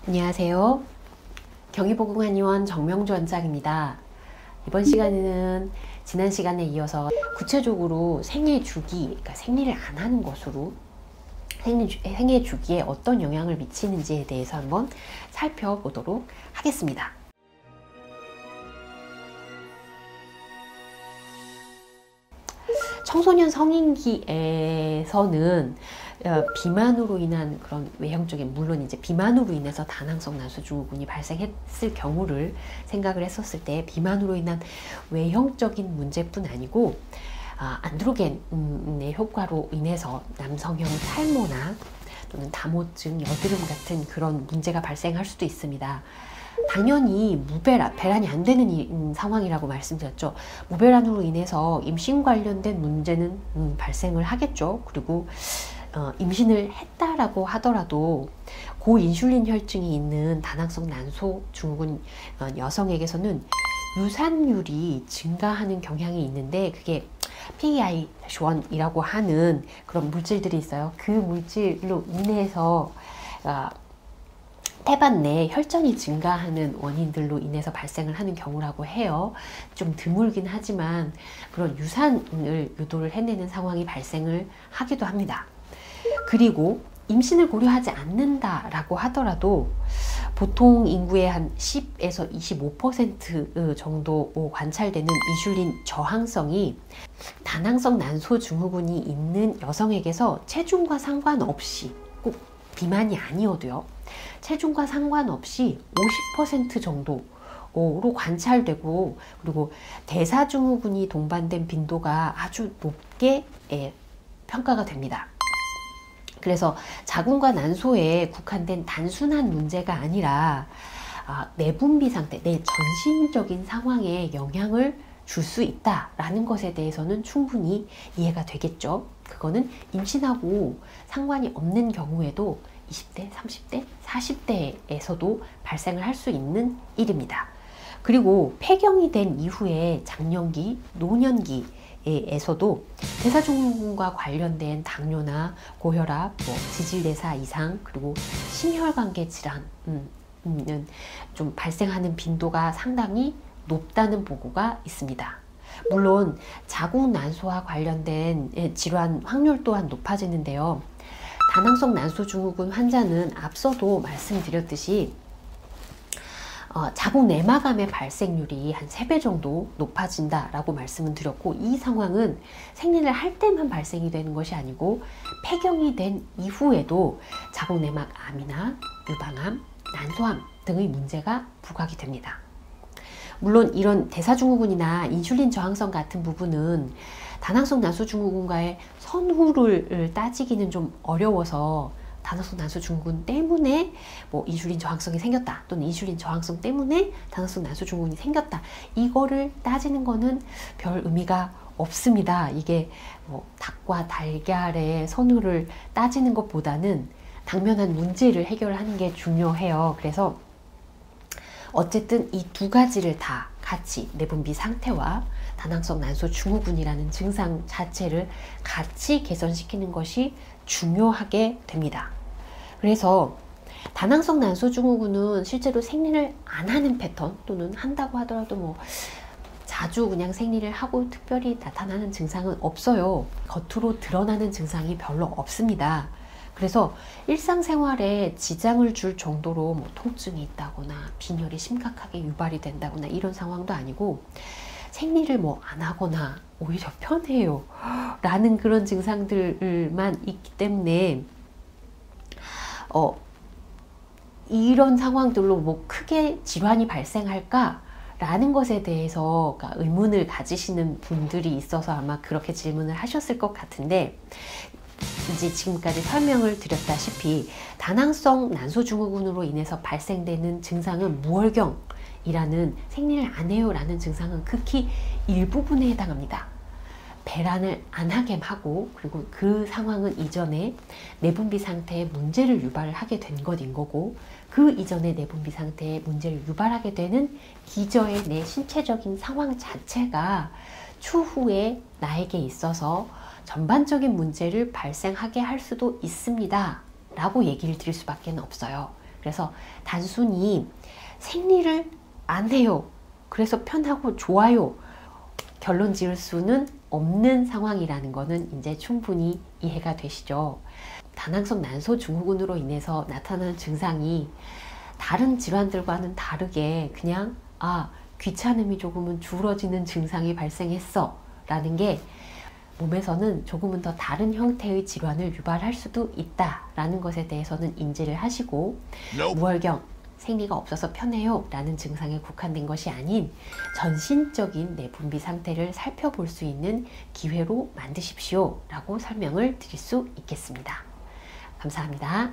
안녕하세요. 경희보건의원 정명주 원장입니다. 이번 시간에는 지난 시간에 이어서 구체적으로 생애 주기, 그러니까 생리를 안 하는 것으로 생애 주기에 어떤 영향을 미치는지에 대해서 한번 살펴보도록 하겠습니다. 청소년 성인기에서는 비만으로 인한 그런 외형적인, 물론 이제 비만으로 인해서 다낭성 난소증후군이 발생했을 경우를 생각을 했었을 때 비만으로 인한 외형적인 문제뿐 아니고 안드로겐의 효과로 인해서 남성형 탈모나 또는 다모증, 여드름 같은 그런 문제가 발생할 수도 있습니다. 당연히 배란이 안 되는 상황이라고 말씀드렸죠. 무배란으로 인해서 임신 관련된 문제는 발생을 하겠죠. 그리고 임신을 했다라고 하더라도 고인슐린 혈증이 있는 다낭성 난소증후군 여성에게서는 유산율이 증가하는 경향이 있는데, 그게 PEI-1이라고 하는 그런 물질들이 있어요. 그 물질로 인해서 태반 내 혈전이 증가하는 원인들로 인해서 발생을 하는 경우라고 해요. 좀 드물긴 하지만 그런 유산을 유도를 해내는 상황이 발생을 하기도 합니다. 그리고 임신을 고려하지 않는다라고 하더라도 보통 인구의 한 10에서 25% 정도 관찰되는 인슐린 저항성이 다낭성 난소증후군이 있는 여성에게서 체중과 상관없이, 꼭 비만이 아니어도요, 체중과 상관없이 50% 정도로 관찰되고, 그리고 대사증후군이 동반된 빈도가 아주 높게 평가가 됩니다. 그래서 자궁과 난소에 국한된 단순한 문제가 아니라 내분비 상태, 내 전신적인 상황에 영향을 줄 수 있다라는 것에 대해서는 충분히 이해가 되겠죠. 그거는 임신하고 상관이 없는 경우에도 20대, 30대, 40대에서도 발생을 할 수 있는 일입니다. 그리고 폐경이 된 이후에 장년기, 노년기에서도 대사증후군과 관련된 당뇨나 고혈압, 지질대사 이상, 그리고 심혈관계 질환은 좀 발생하는 빈도가 상당히 높다는 보고가 있습니다. 물론 자궁 난소와 관련된 질환 확률 또한 높아지는데요. 다낭성 난소증후군 환자는 앞서도 말씀드렸듯이 자궁 내막암의 발생률이 한 3배 정도 높아진다라고 말씀을 드렸고, 이 상황은 생리를 할 때만 발생이 되는 것이 아니고 폐경이 된 이후에도 자궁 내막암이나 유방암, 난소암 등의 문제가 부각이 됩니다. 물론 이런 대사증후군이나 인슐린 저항성 같은 부분은 다낭성 난소증후군과의 선후를 따지기는 좀 어려워서 다낭성 난소증후군 때문에 인슐린 저항성이 생겼다, 또는 인슐린 저항성 때문에 다낭성 난소증후군이 생겼다, 이거를 따지는 거는 별 의미가 없습니다. 이게 닭과 달걀의 선후를 따지는 것보다는 당면한 문제를 해결하는 게 중요해요. 그래서 어쨌든 이 두 가지를 다 같이, 내분비 상태와 다낭성 난소증후군이라는 증상 자체를 같이 개선시키는 것이 중요하게 됩니다. 그래서 다낭성 난소증후군은 실제로 생리를 안 하는 패턴, 또는 한다고 하더라도 자주 그냥 생리를 하고 특별히 나타나는 증상은 없어요. 겉으로 드러나는 증상이 별로 없습니다. 그래서 일상생활에 지장을 줄 정도로 통증이 있다거나 빈혈이 심각하게 유발이 된다거나 이런 상황도 아니고, 생리를 안 하거나 오히려 편해요 라는 그런 증상들만 있기 때문에 이런 상황들로 크게 질환이 발생할까 라는 것에 대해서 의문을 가지시는 분들이 있어서 아마 그렇게 질문을 하셨을 것 같은데, 이제 지금까지 설명을 드렸다시피 다낭성 난소증후군으로 인해서 발생되는 증상은 무월경이라는, 생리를 안 해요 라는 증상은 극히 일부분에 해당합니다. 배란을 안 하게 하고, 그리고 그 상황은 이전에 내분비 상태에 문제를 유발을 하게 된 것인 거고, 그 이전에 내분비 상태에 문제를 유발하게 되는 기저의 내 신체적인 상황 자체가 추후에 나에게 있어서 전반적인 문제를 발생하게 할 수도 있습니다 라고 얘기를 드릴 수밖에 없어요. 그래서 단순히 생리를 안 해요, 그래서 편하고 좋아요, 결론 지을 수는 없는 상황이라는 거는 이제 충분히 이해가 되시죠. 다낭성 난소 증후군으로 인해서 나타나는 증상이 다른 질환들과는 다르게 그냥 귀찮음이 조금은 줄어지는 증상이 발생했어 라는 게 몸에서는 조금은 더 다른 형태의 질환을 유발할 수도 있다라는 것에 대해서는 인지를 하시고, 무월경, 생리가 없어서 편해요 라는 증상에 국한된 것이 아닌 전신적인 내분비 상태를 살펴볼 수 있는 기회로 만드십시오 라고 설명을 드릴 수 있겠습니다. 감사합니다.